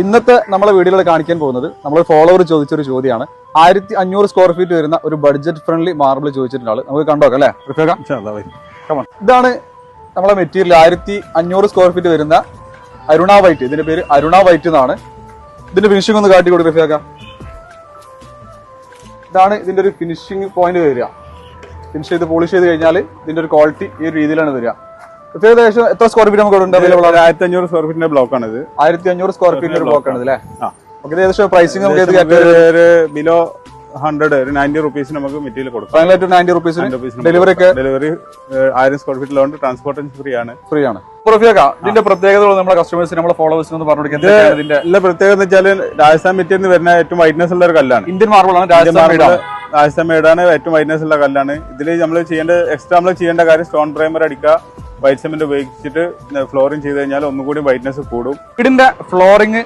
ഇന്നത്തെ നമ്മളെ വീഡിയോയിൽ കാണിക്കാൻ പോകുന്നത് നമ്മൾ ഫോളോവർ ചോദിച്ചൊരു ചോദ്യമാണ്. 1500 സ്ക്വയർ ഫീറ്റ് വരുന്ന ഒരു ബഡ്ജറ്റ് ഫ്രണ്ട്ലി മാർബിൾ ചോദിച്ചിട്ടുള്ള ആള് നമുക്ക് കണ്ടോക്കാം അല്ലേ? ഇതാണ് നമ്മളെ മെറ്റീരിയൽ. 1500 സ്ക്വയർ ഫീറ്റ് വരുന്ന അരുണ വൈറ്റ്. ഇതിന്റെ പേര് അരുണ വൈറ്റ് എന്നാണ്. ഇതിന്റെ ഫിനിഷിംഗ് ഒന്ന് കാട്ടി കൊടുക്കുക റഫീഖ. ഇതാണ് ഇതിന്റെ ഒരു ഫിനിഷിംഗ് പോയിന്റ് വരിക. ഫിനിഷ് ചെയ്ത് പോളിഷ് ചെയ്ത് കഴിഞ്ഞാൽ ഇതിന്റെ ഒരു ക്വാളിറ്റി ഈ ഒരു രീതിയിലാണ് വരിക. ഏകദേശം എത്ര സ്ക്വയർ ഫീറ്റ് നമുക്ക് അവൈലബിൾ ആണ്? 1500 സ്ക്വയർ ഫീറ്റിന്റെ ബ്ലോക്ക് ആണ് ഇത്. 1500 സ്ക്വയർ ഫീറ്റിന്റെ ബ്ലോക്ക് ആണ് അല്ലേ? ഏകദേശം പ്രൈസിംഗ് നമുക്ക് ബിലോ 100 ഒരു 90 റുപ്പീസ് നമുക്ക് മെറ്റീരിയൽ കൊടുക്കാം. 90 റുപ്പീസിന് ഡെലിവറി 1000 സ്ക്വയർ ഫീറ്റിലുണ്ട്. ട്രാൻസ്പോർട്ടേഷൻ ഫ്രീ ആണ്. ഇതിന്റെ പ്രത്യേകതകൾ നമ്മുടെ കസ്റ്റമേഴ്സിന് നമ്മുടെ ഫോളോവേഴ്സിന് ഒന്ന് പറഞ്ഞു കൊടുക്കാം. ഇതിന്റെ എല്ലാ പ്രത്യേകത എന്ന് വെച്ചാൽ രാജസ്ഥാൻ മെറ്റീരിയൽ വരുന്ന ഏറ്റവും വൈറ്റ്നസ് ഉള്ള ഒരു കല്ലാണ്. ഇന്ത്യൻ മാർബിൾ ആണ്. രാജസ്ഥാൻ മേഡാണ് ഏറ്റവും വൈറ്റ്നസ് ഉള്ള കല്ലാണ്. ഇതിൽ നമ്മൾ ചെയ്യേണ്ട കാര്യം സ്റ്റോൺ പ്രൈമർ അടിക്കുക, വൈറ്റ് സിമെന്റ് ഉപയോഗിച്ചിട്ട് ഫ്ലോറിംഗ് ചെയ്ത് കഴിഞ്ഞാൽ ഒന്നുകൂടി വൈറ്റ്നസ് കൂടും. വീടിന്റെ ഫ്ലോറിംഗ്